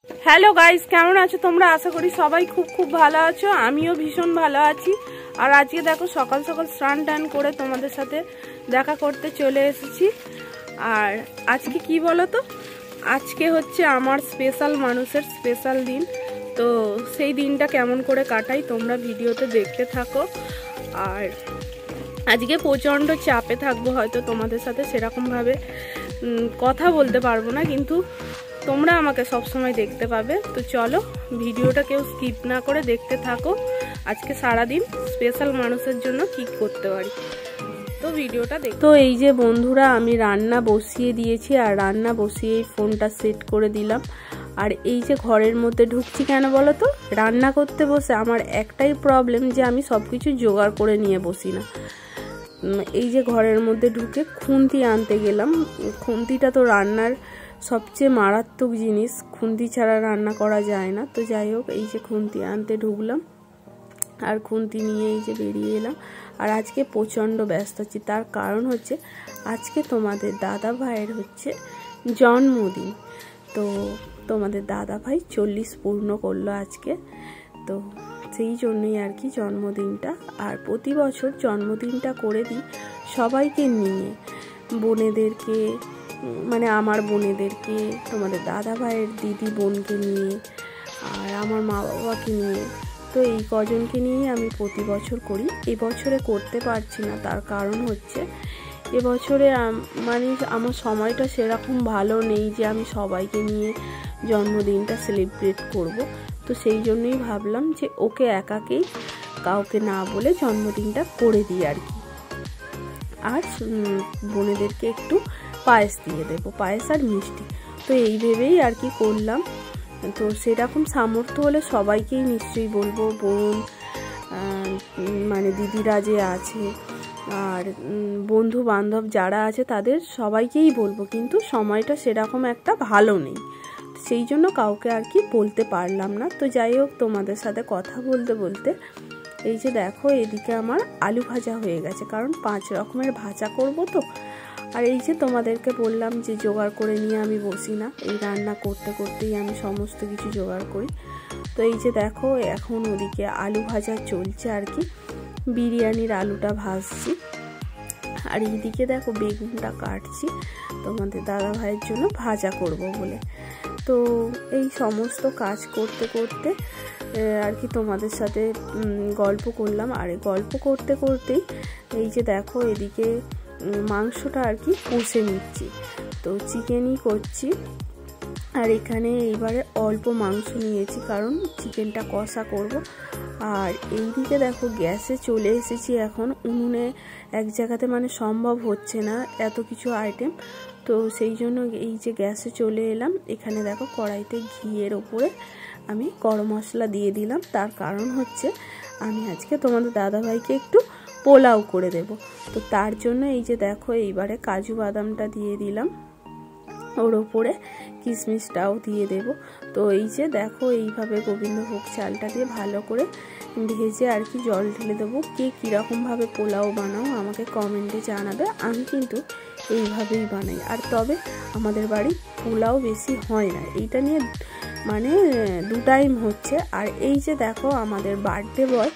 Hello guys, কেমন আছো তোমরা? আশা করি সবাই খুব খুব ভালো আছো। আমিও ভীষণ ভালো আছি। আর আজকে দেখো সকাল সকাল স্নান টান করে তোমাদের সাথে দেখা করতে চলে এসেছি। আর আজকে কি বলো তো, আজকে হচ্ছে আমার স্পেশাল মানুষের স্পেশাল দিন। তো সেই দিনটা কেমন করে কাটাই তোমরা ভিডিওতে দেখতে থাকো। আর আজকে প্রচণ্ড চাপে থাকবো, হয়তো তোমাদের সাথে সেরকমভাবে কথা বলতে পারবো না, কিন্তু তোমরা আমাকে সবসময় দেখতে পাবে। তো চলো ভিডিওটা কেউ স্কিপ না করে দেখতে থাকো। আজকে সারাদিন স্পেশাল মানুষের জন্য কি করতে পারি, তো ভিডিওটা দেখ। তো এই যে বন্ধুরা, আমি রান্না বসিয়ে দিয়েছি, আর রান্না বসিয়ে ফোনটা সেট করে দিলাম। আর এই যে ঘরের মধ্যে ঢুকছি কেন বলো তো, রান্না করতে বসে আমার একটাই প্রবলেম যে আমি সব কিছু জোগাড় করে নিয়ে বসি না। এই যে ঘরের মধ্যে ঢুকে খুন্তি আনতে গেলাম। খুন্তিটা তো রান্নার সবচেয়ে মারাত্মক জিনিস, খুন্তি ছাড়া রান্না করা যায় না। তো যাই হোক, এই যে খুন্তি আনতে ঢুকলাম আর খুন্তি নিয়ে এই যে বেরিয়ে এলাম। আর আজকে প্রচণ্ড ব্যস্ত আছি, তার কারণ হচ্ছে আজকে তোমাদের দাদা ভাইয়ের হচ্ছে জন্মদিন। তো তোমাদের দাদা ভাই 40 পূর্ণ করলো আজকে, তো সেই জন্যই আর কি জন্মদিনটা। আর প্রতি বছর জন্মদিনটা করে দিই সবাইকে নিয়ে, বোনেদেরকে, মানে আমার বোনেদেরকে, তোমাদের দাদা ভাইয়ের দিদি বোনকে নিয়ে, আর আমার মা বাবাকে নিয়ে। তো এই কজনকে নিয়েই আমি প্রতি বছর করি। এবছরে করতে পারছি না, তার কারণ হচ্ছে এবছরে মানে আমার সময়টা সেরকম ভালো নেই যে আমি সবাইকে নিয়ে জন্মদিনটা সেলিব্রেট করব। তো সেই জন্যই ভাবলাম যে ওকে একাকেই কাউকে না বলে জন্মদিনটা করে দিই আর কি। আর বোনেদেরকে একটু পায়েস দিয়ে দেবো, পায়েস আর মিষ্টি। তো এই ভেবেই আর কি করলাম। তো সেরকম সামর্থ্য হলে সবাইকেই নিশ্চয়ই বলবো, বোন মানে দিদিরা যে আছে আর বন্ধু বান্ধব যারা আছে তাদের সবাইকেই বলবো, কিন্তু সময়টা সেরকম একটা ভালো নেই, সেই জন্য কাউকে আর কি বলতে পারলাম না। তো যাই হোক, তোমাদের সাথে কথা বলতে বলতে এই যে দেখো এদিকে আমার আলু ভাজা হয়ে গেছে, কারণ 5 রকমের ভাজা করব তো। আর এই যে তোমাদেরকে বললাম যে জোগাড় করে নিয়ে আমি বসি না, এই রান্না করতে করতেই আমি সমস্ত কিছু জোগাড় করি। তো এই যে দেখো এখন ওদিকে আলু ভাজা চলছে আর কি, বিরিয়ানির আলুটা ভাজছি। আর এইদিকে দেখো বেগুনটা কাটছি তোমাদের দাদা ভাইয়ের জন্য ভাজা করব বলে। তো এই সমস্ত কাজ করতে করতে আর কি তোমাদের সাথে গল্প করলাম। আর গল্প করতে করতেই এই যে দেখো এদিকে মাংসটা আর কি কষে নিচ্ছি, তো চিকেনই করছি। আর এখানে এইবারে অল্প মাংস নিয়েছি, কারণ চিকেনটা কষা করব। আর এইদিকে দেখো গ্যাসে চলে এসেছি এখন। উনুনে এক জায়গাতে মানে সম্ভব হচ্ছে না এত কিছু আইটেম, তো সেই জন্য এই যে গ্যাসে চলে এলাম। এখানে দেখো কড়াইতে ঘিয়ের ওপরে আমি গরম মশলা দিয়ে দিলাম, তার কারণ হচ্ছে আমি আজকে তোমাদের দাদাভাইকে একটু পোলাও করে দেব। তো তার জন্য এই যে দেখো এইবারে কাজু বাদামটা দিয়ে দিলাম, ওর ওপরে কিশমিশটাও দিয়ে দেব। তো এই যে দেখো এইভাবে গোবিন্দভোগ চালটা দিয়ে ভালো করে ভেজে আর কি জল ঢেলে দেবো। কে কীরকমভাবে পোলাও বানাও আমাকে কমেন্টে জানাবে, আমি কিন্তু এইভাবেই বানাই। আর তবে আমাদের বাড়ি পোলাও বেশি হয় না, এইটা নিয়ে মানে 2 টাইম হচ্ছে। আর এই যে দেখো আমাদের বার্থডে বয়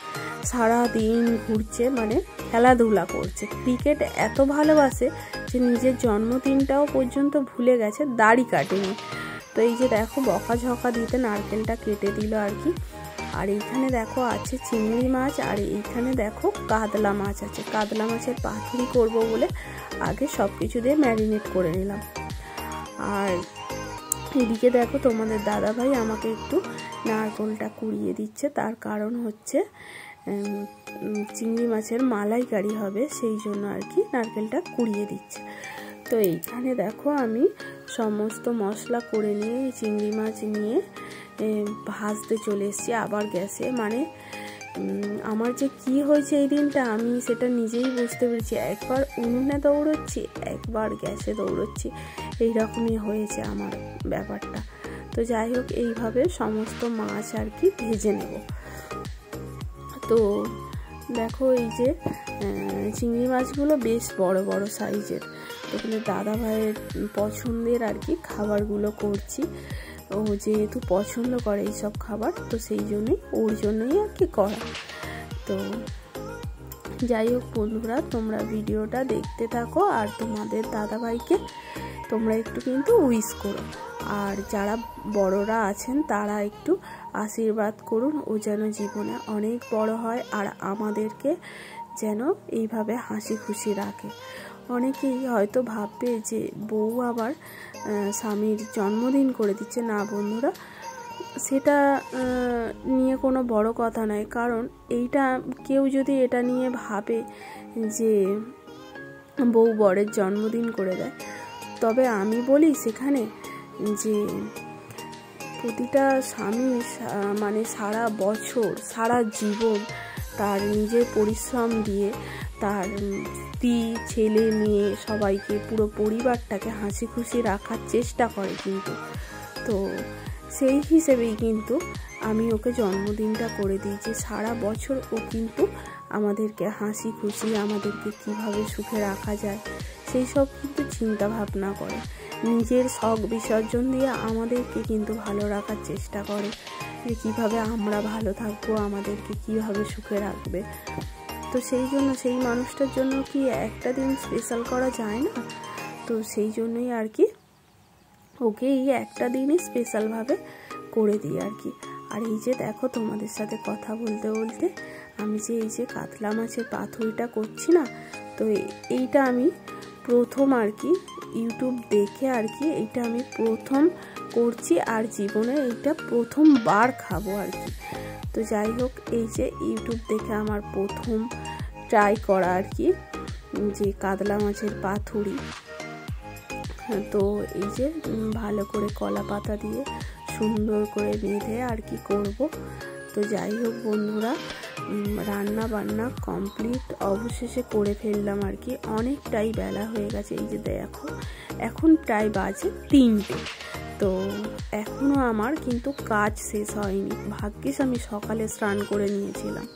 সারাদিন ঘুরছে, মানে খেলাধুলা করছে, ক্রিকেট এত ভালোবাসে যে নিজের জন্মদিনটাও পর্যন্ত ভুলে গেছে, দাড়ি কাটেনি। তো এই যে দেখো বকাঝকা দিতে নারকেলটা কেটে দিল আর কি। আর এইখানে দেখো আছে চিংড়ি মাছ, আর এইখানে দেখো কাতলা মাছ আছে। কাতলা মাছের পাতুরি করব বলে আগে সব কিছু দিয়ে ম্যারিনেট করে নিলাম। আর এদিকে দেখো তোমাদের দাদা ভাই আমাকে একটু নারকেলটা কুড়িয়ে দিচ্ছে, তার কারণ হচ্ছে চিংড়ি মাছের মালাইকারি হবে, সেই জন্য আর কি নারকেলটা কুড়িয়ে দিচ্ছে। তো এইখানে দেখো আমি সমস্ত মশলা করে নিয়ে চিংড়ি মাছ নিয়ে ভাজতে চলে এসেছি আবার গ্যাসে। মানে আমার যে কি হয়েছে এই দিনটা আমি সেটা নিজেই বুঝতে পেরেছি, একবার উনুনে দৌড়চ্ছি একবার গ্যাসে দৌড়চ্ছি, এইরকমই হয়েছে আমার ব্যাপারটা। তো যাই হোক, এইভাবে সমস্ত মাছ আর কি ভেজে নেব। তো দেখো এই যে চিংড়ি মাছগুলো বেশ বড় বড় সাইজের, এখানে দাদা ভাইয়ের পছন্দের আর কি খাবারগুলো করছি। ও যেহেতু পছন্দ করে এইসব খাবার, তো সেই জন্যই ওর জন্যই আর কি করা। তো যাই হোক বন্ধুরা, তোমরা ভিডিওটা দেখতে থাকো আর তোমাদের দাদাভাইকে তোমরা একটু কিন্তু উইশ করো, আর যারা বড়রা আছেন তারা একটু আশীর্বাদ করুন ও যেন জীবনে অনেক বড় হয় আর আমাদেরকে যেন এইভাবে হাসি খুশি রাখে। অনেকেই হয়তো ভাববে যে বউ আবার স্বামীর জন্মদিন করে দিচ্ছে। না বন্ধুরা, সেটা নিয়ে কোনো বড় কথা নয়, কারণ এইটা কেউ যদি এটা নিয়ে ভাবে যে বউ বরের জন্মদিন করে দেয়, তবে আমি বলি সেখানে যে প্রতিটা স্বামী মানে সারা বছর সারা জীবন তার নিজের পরিশ্রম দিয়ে তার স্ত্রী ছেলে মেয়ে সবাইকে পুরো পরিবারটাকে হাসি খুশি রাখার চেষ্টা করে কিন্তু। তো সেই হিসেবেই কিন্তু আমি ওকে জন্মদিনটা করে দিয়েছি। সারা বছর ও কিন্তু আমাদেরকে হাসি খুশি, আমাদেরকে কিভাবে সুখে রাখা যায় সেই সব কিন্তু চিন্তা ভাবনা করে, নিজের শখ বিসর্জন দিয়ে আমাদেরকে কিন্তু ভালো রাখার চেষ্টা করে, যে কীভাবে আমরা ভালো থাকবো, আমাদেরকে কিভাবে সুখে রাখবে। তো সেই জন্য সেই মানুষটার জন্য কি একটা দিন স্পেশাল করা যায় না? তো সেই জন্যই আর কি ওকে এই একটা দিনই স্পেশালভাবে করে দিই আর কি। আর এই যে দেখো, তোমাদের সাথে কথা বলতে বলতে আমি যে এই যে কাতলা মাছের পাতুরিটা করছি না, তো এইটা আমি প্রথম আর কি ইউটিউব দেখে আর কি এইটা আমি প্রথম করছি, আর জীবনে এইটা প্রথমবার খাবো আর কি। তো যাই হোক, এই যে ইউটিউব দেখে আমার প্রথম ট্রাই করা আর কি যে কাতলা মাছের পাতুরি। তো এই যে ভালো করে কলা পাতা দিয়ে সুন্দর করে বেঁধে আর কি করব। তো যাই হোক বন্ধুরা, রান্না বান্না কমপ্লিট অবশেষে করে ফেললাম আর কি। অনেকটাই বেলা হয়ে গেছে, এই যে দেখো এখন প্রায় বাজে 3টে। তো এখনও আমার কিন্তু কাজ শেষ হয়নি, ভাগ্যিস আমি সকালে স্নান করে নিয়েছিলাম।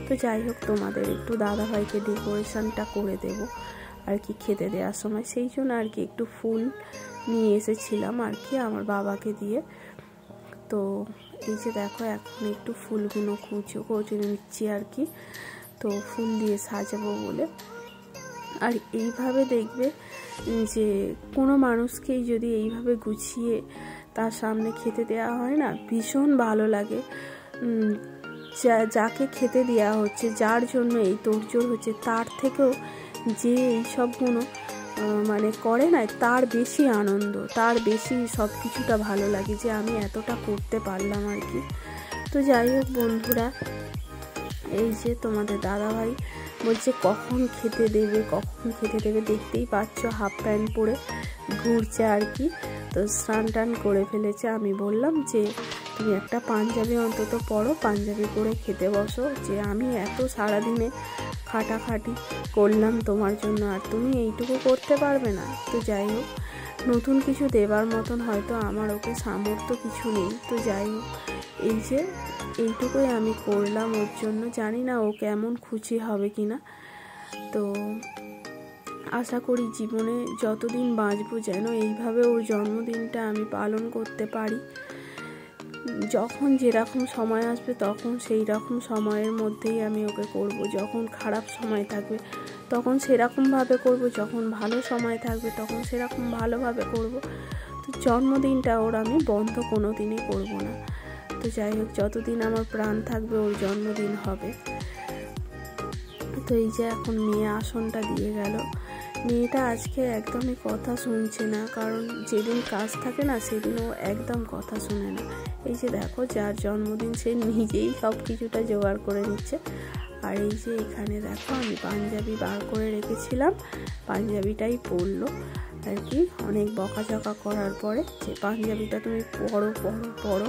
তো যাই হোক, তোমাদের একটু দাদাভাইকে ডেকোরেশনটা করে দেব আর কি খেতে দেওয়ার সময়, সেই জন্য আর কি একটু ফুল নিয়ে এসেছিলাম আর কি আমার বাবাকে দিয়ে। তো এই যে দেখো, এখন একটু ফুলগুলো কুচে নিচ্ছি আর কি, তো ফুল দিয়ে সাজাবো বলে। আর এইভাবে দেখবে যে কোনো মানুষকেই যদি এইভাবে গুছিয়ে তার সামনে খেতে দেওয়া হয় না, ভীষণ ভালো লাগে। যাকে খেতে দেওয়া হচ্ছে, যার জন্য এই তোড়জোড় হচ্ছে, তার থেকেও যে এই সবগুলো মানে করে না, তার বেশি আনন্দ, তার বেশি সব কিছুটা ভালো লাগে যে আমি এতটা করতে পারলাম আর কি। তো যাই হোক বন্ধুরা, এই যে তোমাদের দাদাভাই বলছে কখন খেতে দেবে, কখন খেতে দেবে। দেখতেই পাচ্ছ হাফ প্যান্ট পরে ঘুরছে আর কি। তো স্নান টান করে ফেলেছে। আমি বললাম যে তুমি একটা পাঞ্জাবি অন্তত পরো, পাঞ্জাবি পরে খেতে বসো, যে আমি এত সারাদিনে খাটাখাটি করলাম তোমার জন্য, আর তুমি এইটুকু করতে পারবে না। তো যাই হোক, নতুন কিছু দেবার মতন হয়তো আমার ওকে সামর্থ্য কিছু নেই। তো যাই হোক, এই যে এইটুকুই আমি করলাম ওর জন্য। জানি না ও কেমন খুশি হবে কিনা। তো আশা করি জীবনে যতদিন বাঁচবো যেন এইভাবে ওর জন্মদিনটা আমি পালন করতে পারি। যখন যেরকম সময় আসবে তখন সেই রকম সময়ের মধ্যেই আমি ওকে করব। যখন খারাপ সময় থাকবে তখন সেরকমভাবে করব, যখন ভালো সময় থাকবে তখন সেরকম ভালোভাবে করব। তো জন্মদিনটা ওর আমি বন্ধ কোনো দিনই করব না। তো যাই হোক, যতদিন আমার প্রাণ থাকবে ওর জন্মদিন হবে। তো এই যে এখন মেয়ে আসনটা দিয়ে গেল। মেয়েটা আজকে একদমই কথা শুনছে না, কারণ যেদিন কাজ থাকে না সেদিন ও একদম কথা শোনে না। এই যে দেখো, যার জন্মদিন সে নিজেই সব কিছুটা জোগাড় করে নিচ্ছে। আর এই যে এখানে দেখো, আমি পাঞ্জাবি বার করে রেখেছিলাম, পাঞ্জাবিটাই পরলো আর কি। অনেক বকাঝকা করার পরে যে পাঞ্জাবিটা তুমি পরো পরো পরো,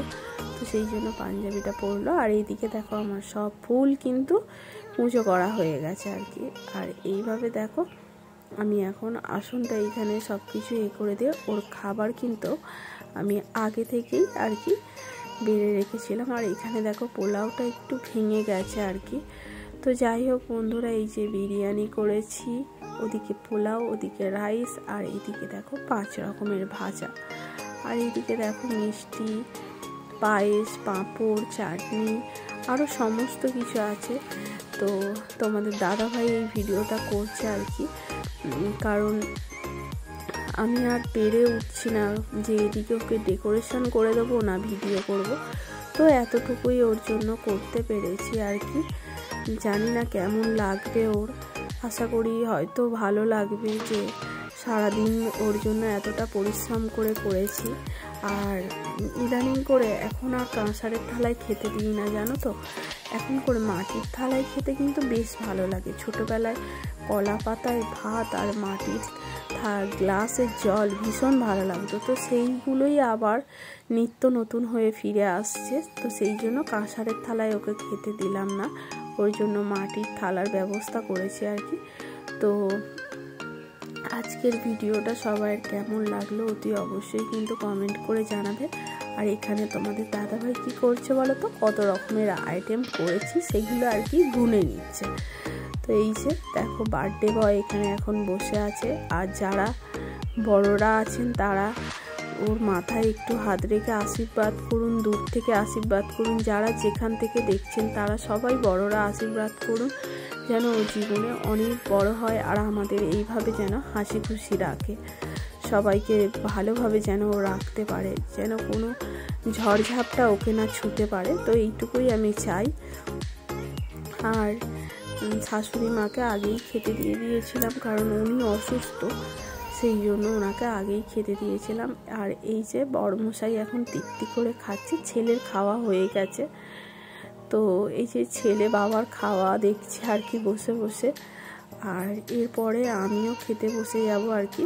তো সেই জন্য পাঞ্জাবিটা পরলো। আর এইদিকে দেখো, আমার সব ফুল কিন্তু পুজো করা হয়ে গেছে আর কি। আর এইভাবে দেখো, আমি এখন আসনটা এইখানে সব কিছু করে দিয়ে ওর খাবার কিন্তু আমি আগে থেকেই আর কি বেড়ে রেখেছিলাম। আর এখানে দেখো পোলাওটা একটু ভেঙে গেছে আর কি। তো যাই হোক বন্ধুরা, এই যে বিরিয়ানি করেছি, ওদিকে পোলাও, ওদিকে রাইস, আর এইদিকে দেখো 5 রকমের ভাজা। আর এইদিকে দেখো মিষ্টি, পায়েস, পাঁপড়, চাটনি আরও সমস্ত কিছু আছে। তো তোমাদের দাদাভাই এই ভিডিওটা করছে আর কি, কারণ আমি আর পেরে উঠছি না যে এদিকে ওকে ডেকোরেশন করে দেবো না ভিডিও করব। তো এতটুকুই ওর জন্য করতে পেরেছি আর কি। জানি না কেমন লাগবে ওর, আশা করি হয়তো ভালো লাগবে যে সারাদিন ওর জন্য এতটা পরিশ্রম করে করেছি। আর ইদানিং করে এখন আর কাঁসারের থালায় খেতে দিই না, জানো তো, এখন করে মাটির থালায় খেতে কিন্তু বেশ ভালো লাগে। ছোটোবেলায় কলা পাতায় ভাত আর মাটির গ্লাসের জল ভীষণ ভালো লাগতো। তো সেইগুলোই আবার নিত্য নতুন হয়ে ফিরে আসছে। তো সেই জন্য কাঁসারের থালায় ওকে খেতে দিলাম না, ওই জন্য মাটির থালার ব্যবস্থা করেছি আর কি। তো আজকের ভিডিওটা সবার কেমন লাগলো অতি অবশ্যই কিন্তু কমেন্ট করে জানাবে। আর এখানে তোমাদের দাদাভাই কি করছে বলো তো, কত রকমের আইটেম করেছি সেগুলো আর কি গুনে নিচ্ছে। তো এই যে দেখো বার্থডে বয় এখানে এখন বসে আছে, আর যারা বড়রা আছেন তারা ওর মাথায় একটু হাত রেখে আশীর্বাদ করুন, দূর থেকে আশীর্বাদ করুন। যারা যেখান থেকে দেখছেন তারা সবাই বড়রা আশীর্বাদ করুন যেন ও জীবনে অনেক বড় হয়, আর আমাদের এইভাবে যেন হাসি খুশি রাখে, সবাইকে ভালোভাবে যেন ও রাখতে পারে, যেন কোনো ঝড়ঝাপটা ওকে না ছুতে পারে। তো এইটুকুই আমি চাই। আর শাশুড়ি মাকে আগেই খেতে দিয়ে দিয়েছিলাম, কারণ উনি অসুস্থ, সেই জন্য ওনাকে আগেই খেতে দিয়েছিলাম। আর এই যে বড়মশাই এখন তৃপ্তি করে খাচ্ছে, ছেলের খাওয়া হয়ে গেছে। তো এই যে ছেলে বাবার খাওয়া দেখছে আর কি বসে বসে, আর এরপরে আমিও খেতে বসে যাব আর কি।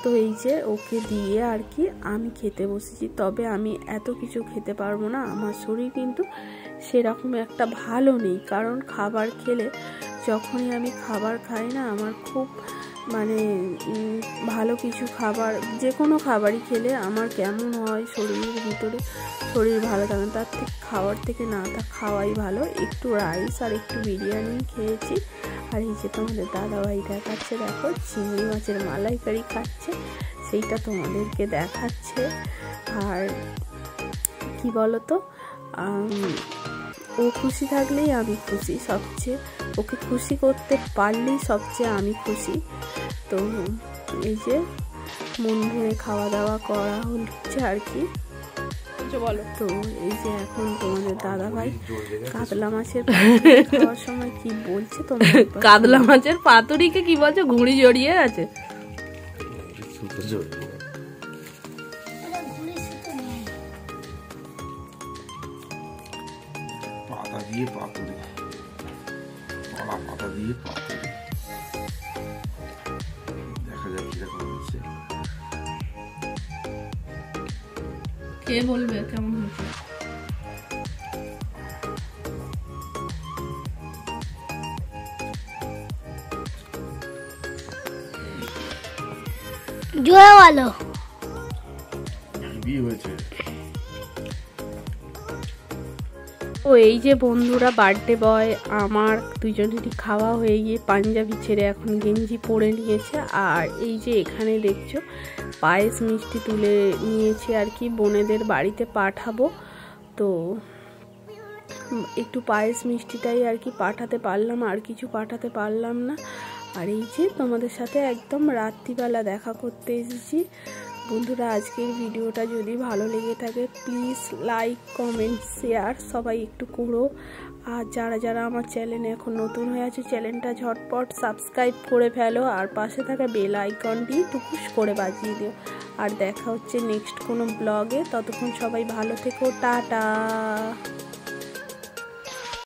তো এই যে ওকে দিয়ে আর কি আমি খেতে বসেছি। তবে আমি এত কিছু খেতে পারবো না, আমার শরীর কিন্তু সেরকম একটা ভালো নেই, কারণ খাবার খেলে যখনই আমি খাবার খাই না আমার খুব মানে ভালো কিছু খাবার, যে কোনো খাবারই খেলে আমার কেমন হয় শরীরের ভিতরে, শরীর ভালো থাকে না। তার থেকে খাওয়ার থেকে না খাওয়াই ভালো। একটু রাইস আর একটু বিরিয়ানি খেয়েছি। আর এই যে তোমাদের দাদাভাই দেখাচ্ছে, দেখো চিংড়ি মাছের মালাইকারি খাচ্ছে, সেইটা তোমাদেরকে দেখাচ্ছে। আর কি বলো তো, ও খুশি থাকলেই আমি খুশি, সবচেয়ে ওকে খুশি করতে পারলেই সবচেয়ে আমি খুশি। তো এই যে মন ভরে খাওয়া দাওয়া করা হচ্ছে আর কি। বলো তো এই যে এখন তোমাদের দাদাভাই কাতলা মাছের খাওয়ার সময় কি বলছে তোমরা, কাতলা মাছের পাতুরিকে কি বলছো, ঘুড়ি জড়িয়ে আছে। পাতা দিয়ে পাতুরি, কলা পাতা দিয়ে পাতুরি, দেখা যাক কিরকম হচ্ছে। কে বলবে কেমন হচ্ছে। জোরে বলো। বিয়ে হয়েছে। ও এই যে বন্ধুরা বার্থডে বয় আমার দুজনেরই খাওয়া হয়ে গিয়ে পাঞ্জাবি ছেড়ে এখন গেঞ্জি পরে নিয়েছে। আর এই যে এখানে দেখছো পায়েস মিষ্টি তুলে নিয়েছে আর কি, বোনেদের বাড়িতে পাঠাবো। তো একটু পায়েস মিষ্টিটাই আর কি পাঠাতে পারলাম, আর কিছু পাঠাতে পারলাম না। আর এই যে তোমাদের সাথে একদম রাত্রিবেলা দেখা করতে এসেছি। বন্ধুরা আজকের ভিডিওটা যদি ভালো লেগে থাকে প্লিজ লাইক কমেন্ট শেয়ার সবাই একটু করো। আর যারা যারা আমার চ্যানেলে এখন নতুন হয়ে আছে চ্যানেলটা ঝটপট সাবস্ক্রাইব করে ফেলো, আর পাশে থাকা বেল আইকনটি টুকুস করে বাজিয়ে দিও। আর দেখা হচ্ছে নেক্সট কোনো ব্লগে, ততক্ষণ সবাই ভালো থেকো, টাটা।